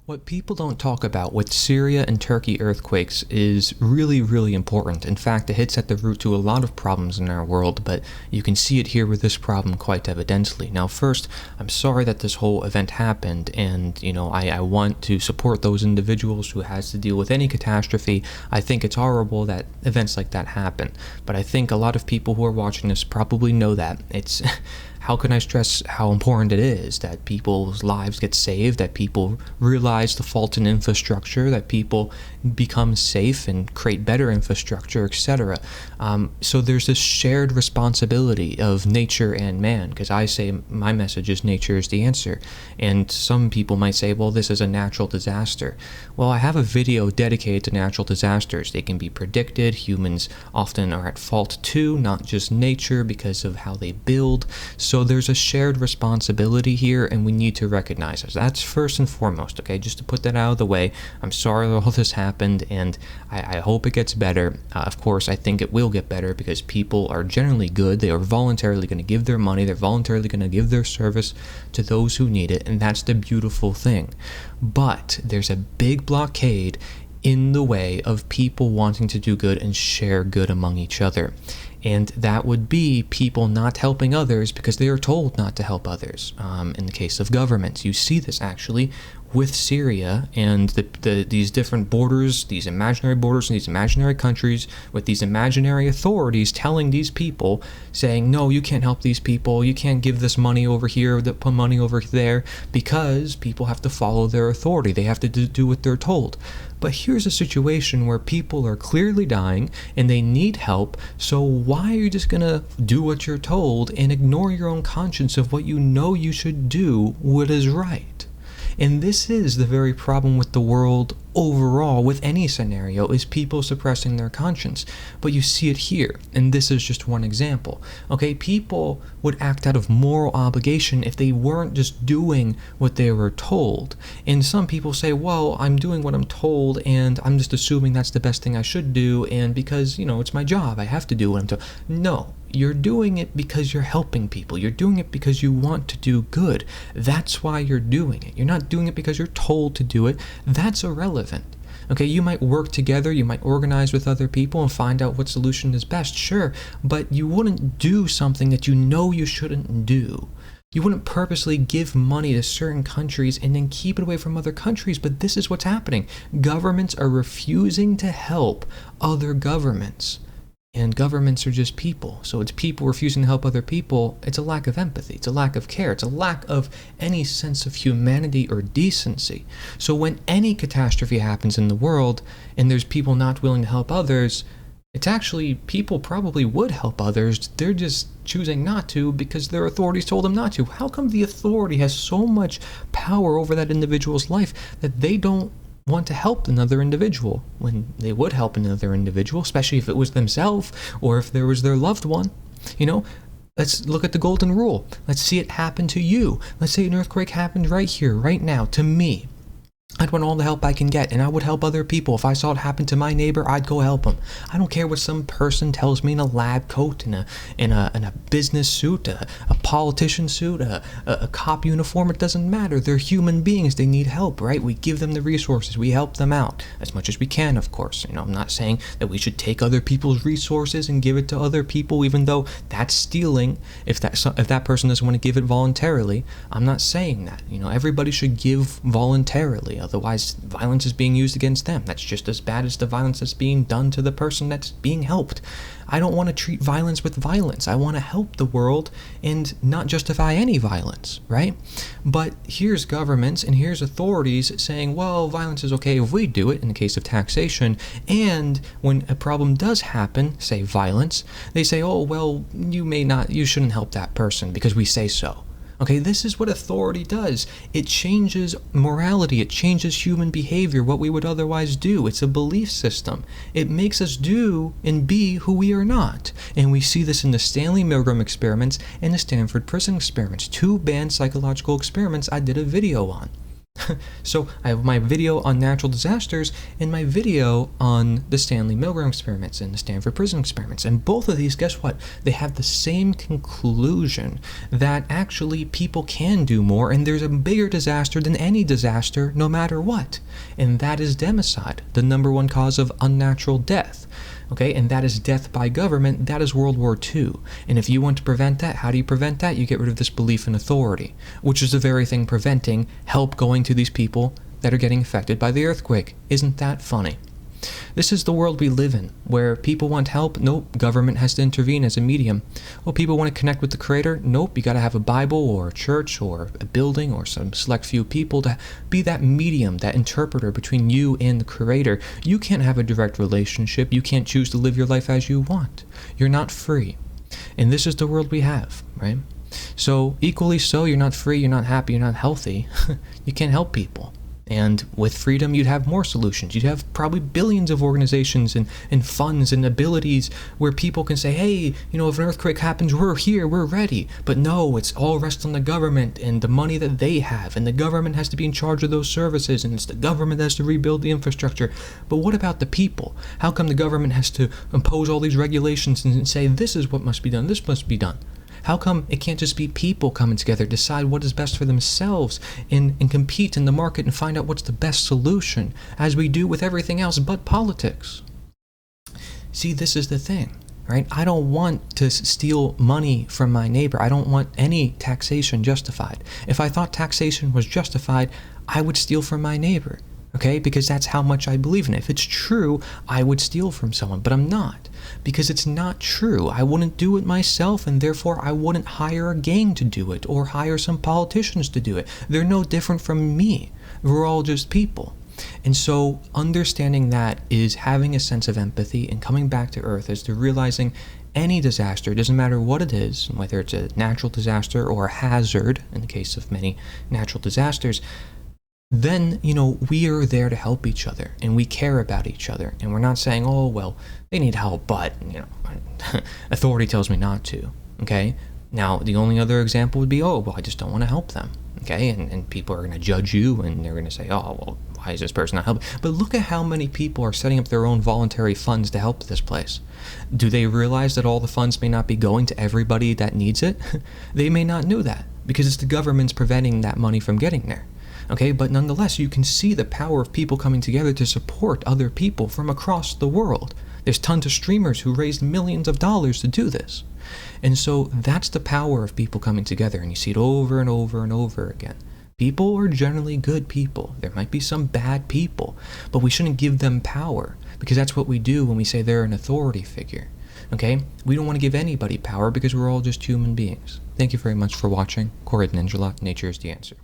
What people don't talk about with Syria and Turkey earthquakes is really, really important. In fact, it hits at the root to a lot of problems in our world, but you can see it here with this problem quite evidently. Now, first, I'm sorry that this whole event happened, and, I want to support those individuals who has to deal with any catastrophe. I think it's horrible that events like that happen, but I think a lot of people who are watching this probably know that. How can I stress how important it is that people's lives get saved, that people realize the fault in infrastructure, that people become safe and create better infrastructure, etc. So there's this shared responsibility of nature and man, because I say my message is nature is the answer. And some people might say, well, this is a natural disaster. Well, I have a video dedicated to natural disasters. They can be predicted. Humans often are at fault too, not just nature because of how they build. So there's a shared responsibility here, and we need to recognize it. That's first and foremost, okay? Just to put that out of the way, I'm sorry that all this happened, and I hope it gets better. Of course, I think it will get better because people are generally good. They are voluntarily going to give their money. They're voluntarily going to give their service to those who need it, and that's the beautiful thing. But there's a big blockade in the way of people wanting to do good and share good among each other. And that would be people not helping others because they are told not to help others. In the case of governments, you see this actually with Syria and these different borders, these imaginary borders and these imaginary countries with these imaginary authorities telling these people, saying, no, you can't help these people, you can't give this money over here, put money over there, because people have to follow their authority. They have to do what they're told. But here's a situation where people are clearly dying and they need help, so why are you just going to do what you're told and ignore your own conscience of what you know you should do, what is right? And this is the very problem with the world overall, with any scenario, is people suppressing their conscience. But you see it here, and this is just one example. Okay, people would act out of moral obligation if they weren't just doing what they were told. And some people say, well, I'm doing what I'm told, and I'm just assuming that's the best thing I should do, and because, it's my job, I have to do what I'm told. No. You're doing it because you're helping people. You're doing it because you want to do good. That's why you're doing it. You're not doing it because you're told to do it. That's irrelevant. Okay, you might work together, you might organize with other people and find out what solution is best, sure, but you wouldn't do something that you know you shouldn't do. You wouldn't purposely give money to certain countries and then keep it away from other countries, but this is what's happening. Governments are refusing to help other governments. And governments are just people. So it's people refusing to help other people. It's a lack of empathy. It's a lack of care. It's a lack of any sense of humanity or decency. So when any catastrophe happens in the world and there's people not willing to help others, it's actually people probably would help others. They're just choosing not to because their authorities told them not to. How come the authority has so much power over that individual's life that they don't want to help another individual when they would help another individual, especially if it was themselves or if there was their loved one? Let's look at the golden rule. Let's see it happen to you. Let's say an earthquake happened right here, right now, to me. I'd want all the help I can get, and I would help other people. If I saw it happen to my neighbor, I'd go help him. I don't care what some person tells me in a lab coat, in a business suit, a politician suit, a cop uniform. It doesn't matter. They're human beings. They need help, right? We give them the resources. We help them out as much as we can, of course. I'm not saying that we should take other people's resources and give it to other people, even though that's stealing. If that person doesn't want to give it voluntarily, I'm not saying that. Everybody should give voluntarily. Otherwise, violence is being used against them. That's just as bad as the violence that's being done to the person that's being helped. I don't want to treat violence with violence. I want to help the world and not justify any violence, right? But here's governments and here's authorities saying, well, violence is okay if we do it in the case of taxation. And when a problem does happen, say violence, they say, oh, well, you shouldn't help that person because we say so. Okay, this is what authority does. It changes morality. It changes human behavior, what we would otherwise do. It's a belief system. It makes us do and be who we are not. And we see this in the Stanley Milgram experiments and the Stanford prison experiments, two banned psychological experiments I did a video on. So I have my video on natural disasters and my video on the Stanley Milgram experiments and the Stanford Prison experiments. And both of these, guess what? They have the same conclusion, that actually people can do more, and there's a bigger disaster than any disaster, no matter what. And that is democide, the #1 cause of unnatural death. Okay, and that is death by government. That is World War II. And if you want to prevent that, how do you prevent that? You get rid of this belief in authority, which is the very thing preventing help going to these people that are getting affected by the earthquake. Isn't that funny? This is the world we live in, where people want help. Nope, government has to intervene as a medium. Well, people want to connect with the Creator. Nope, you got to have a Bible or a church or a building or some select few people to be that medium, that interpreter between you and the Creator. You can't have a direct relationship. You can't choose to live your life as you want. You're not free. And this is the world we have, right? So equally so, you're not free, you're not happy, you're not healthy. You can't help people. And with freedom, you'd have more solutions. You'd have probably billions of organizations and funds and abilities where people can say, hey, if an earthquake happens, we're here, we're ready. But no, it's all rests on the government and the money that they have. And the government has to be in charge of those services. And it's the government that has to rebuild the infrastructure. But what about the people? How come the government has to impose all these regulations and say, this is what must be done, this must be done? How come it can't just be people coming together, decide what is best for themselves, and compete in the market and find out what's the best solution, as we do with everything else but politics? See, this is the thing, right? I don't want to steal money from my neighbor. I don't want any taxation justified. If I thought taxation was justified, I would steal from my neighbor, okay? Because that's how much I believe in it. If it's true, I would steal from someone, but I'm not. Because it's not true. I wouldn't do it myself, and therefore I wouldn't hire a gang to do it or hire some politicians to do it. They're no different from me. We're all just people. And so understanding that is having a sense of empathy and coming back to earth, as to realizing any disaster, doesn't matter what it is, whether it's a natural disaster or a hazard, in the case of many natural disasters, then, we are there to help each other, and we care about each other, and we're not saying, oh, well, they need help, but, authority tells me not to, okay? Now, the only other example would be, oh, well, I just don't want to help them, okay? And people are going to judge you, and they're going to say, oh, well, why is this person not helping? But look at how many people are setting up their own voluntary funds to help this place. Do they realize that all the funds may not be going to everybody that needs it? They may not know that, because it's the government's preventing that money from getting there. Okay, but nonetheless, you can see the power of people coming together to support other people from across the world. There's tons of streamers who raised millions of dollars to do this. And so that's the power of people coming together, and you see it over and over and over again. People are generally good people. There might be some bad people, but we shouldn't give them power, because that's what we do when we say they're an authority figure. Okay? We don't want to give anybody power, because we're all just human beings. Thank you very much for watching. Corey Ninjalot, Nature is the Answer.